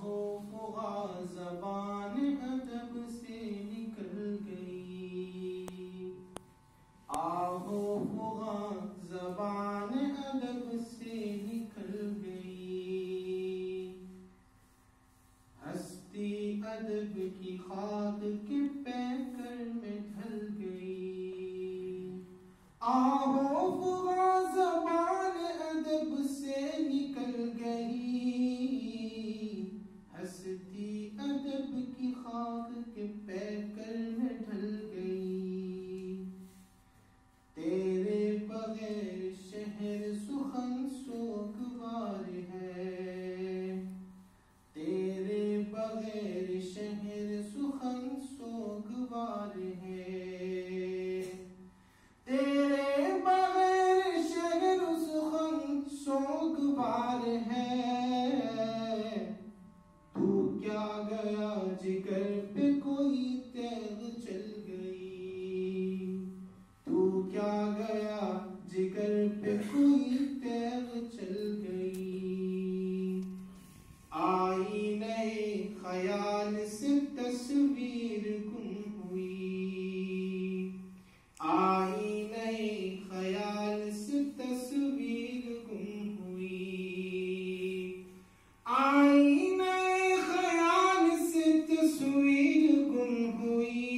آہو فغاں زبان ادب سے نکل گئی، آہو فغاں زبان ادب سے نکل گئی، ہستی ادب کی خاک کے پیکر میں ڈھل گئی، آہو فغاں زبان ادب سے نکل گئی، ہستی ادب کی خاک کے پیکر میں ڈھل گئی، تیرے بغیر شہر سخن سوگوار ہے، تیرے بغیر شہر سخن سوگوار ہے، تیرے بغیر شہر سخن سوگوار ہے، تو کیا گیا جگر پہ کوئی تیغ چل گئی، تو کیا گیا جگر پہ کوئی تیغ چل گئی، آئی نئے خیال سے تصویر گم ہوئی، آئی نئے خیال سے تصویر گم ہوئی، آئی نئے خیال سے تصویر گم ہوئی،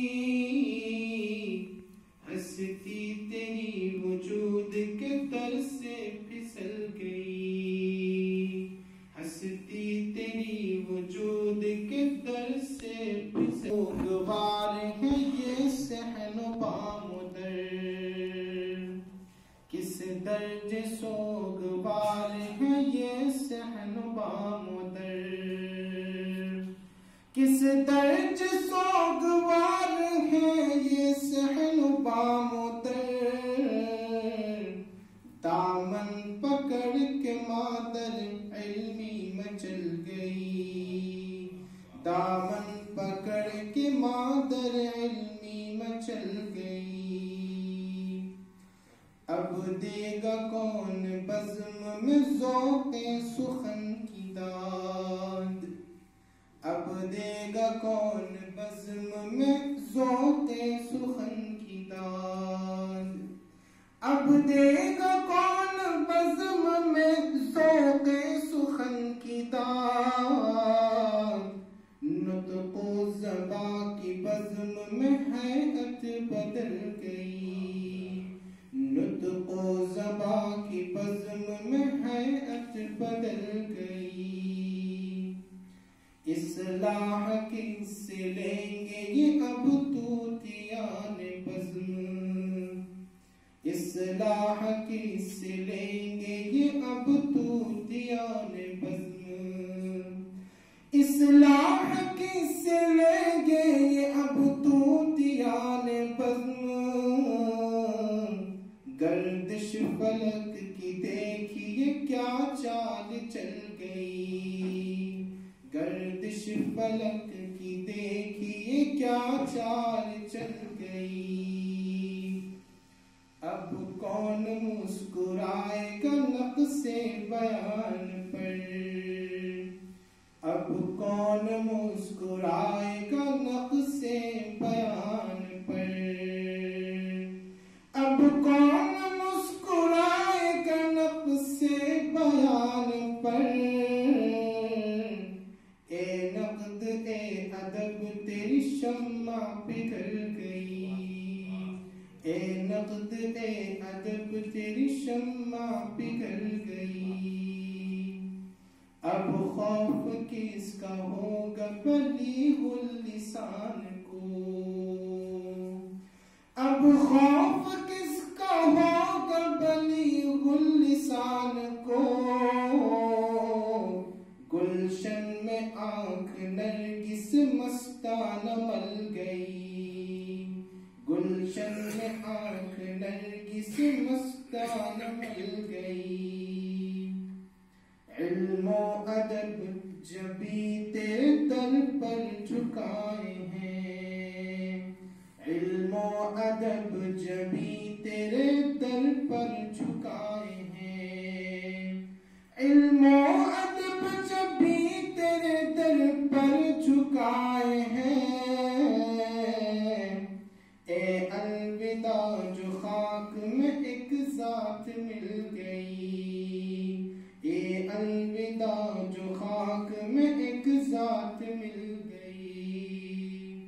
ہستی تیری وجود کے در سے پھسل گئی، ہستی تیری وجود کے در سے پھسل سوگوار ہے یہ صحن و بامدر، کس درج سوگوار ہے یہ صحن و بامدر، کس درج سوگوار ہے یہ صحن و بامدر، دامن پکڑ کے مادر علمی مچل گئی، دامن پکڑ کے مادر علمی مچل گئی، اب دے گا کون بزم میں ذوق سخن کی داد، اب دے گا کون بزم میں ذوق سخن کی داد، اب دے گا کون بزم میں ذوق سخن کی داد، نطق و زباں کی بزم میں حیت بدل گئی، نطق و زباں کی بزم میں حیت بدل گئی، اصلاح کس سے لیں گے یہ اب طوطیان بزم، اصلاح کس سے لیں گے یہ اب طوطیان بزم، اصلاح کس سے لیں گے یہ اب طوطیان بزم، گردش فلک کی دیکھیے کیا چال چل گئی، گردش فلک کی دیکھیے کیا چال چل گئی، اب کون مسکرائے گا نقص بیان پر، اب کون مسکرائے گا نقص بیان پر، اب کون مسکرائے گا نقص بیان پر، اے نقد اے ادب تیری شمع پگھل گئی، اے نقد اے ادب تیری شمع پگھل گئی، اب خوف کس کا ہوگا بلیغ اللسان کو، اب خوف کس کا ہوگا بلیغ اللسان کو، گلشن میں آنکھ نرگس مستانہ مل گئی، گلشن میں آنکھ نرگس مستانہ مل گئی، علم و ادب جبھی تیرے در پر جھکائے ہیں، علم و ادب جبھی تیرے در پر جھکائے ہیں، علم و ادب جبھی تیرے در خدا جو خاک میں ایک ذات مل گئی،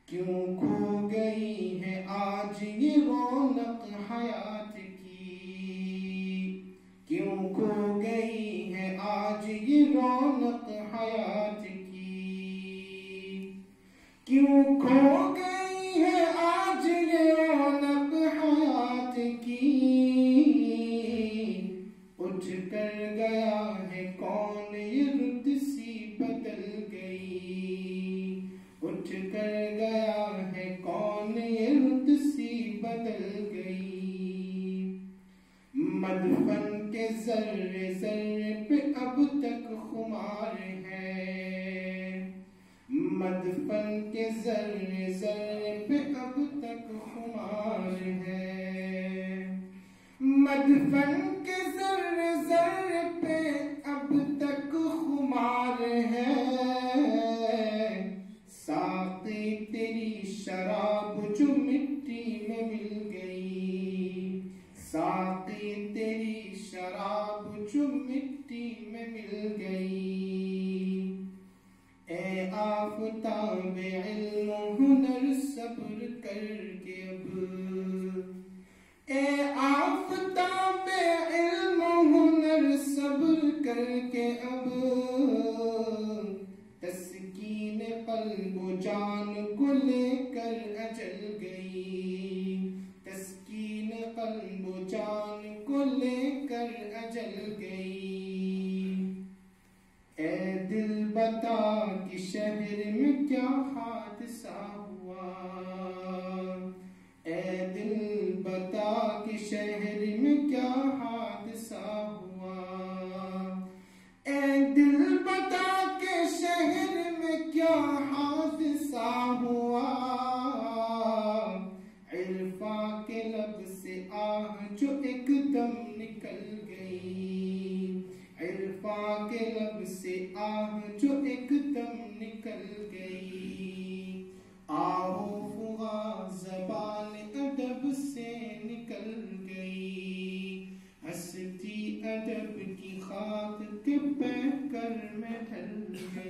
کیوں کھو گئی ہے آج یہ رونق حیات کی، کیوں کھو گئی ہے آج یہ رونق حیات کی، کیوں کھو گئی ہے آج یہ رونق حیات کی، اٹھ کر گیا ہے کون یہ رت سی بدل گئی، اٹھ کر گیا ہے کون یہ رت سی بدل گئی، مدفن کے ذرے ذرے پہ اب تک خمار ہے، مدفن کے ذرے ذرے پہ اب تک خمار ہے، مدفن کے ذرے ذرے پہ اب تک خمار ہے، ساقی تیری شراب جو مٹی میں مل گئی، ساقی تیری شراب جو مٹی میں مل گئی، اے آفتاب علم و ہنر صبر کر کے اب، اے آفتاب علم و ہنر صبر کر کے اب، تسکین قلب و جان کو لے کر اجل گئی، تسکین قلب و جان کو لے کر اجل گئی، اے دل بتا کہ شہر میں کیا حادثہ ہوا، اے دل بتا کہ شہر میں کیا حادثہ ہوا، اے دل بتا کہ شہر میں کیا حادثہ ہوا، عرفاں کے لب سے آہ جو ایک دم نکل گئی، عرفاں کے لب سے آہ جو ایک دم نکل گئی، آہو فغاں زبان ادب سے نکل گئی، ہستی ادب کی خاک کے پہ کر میں ڈھل گئی۔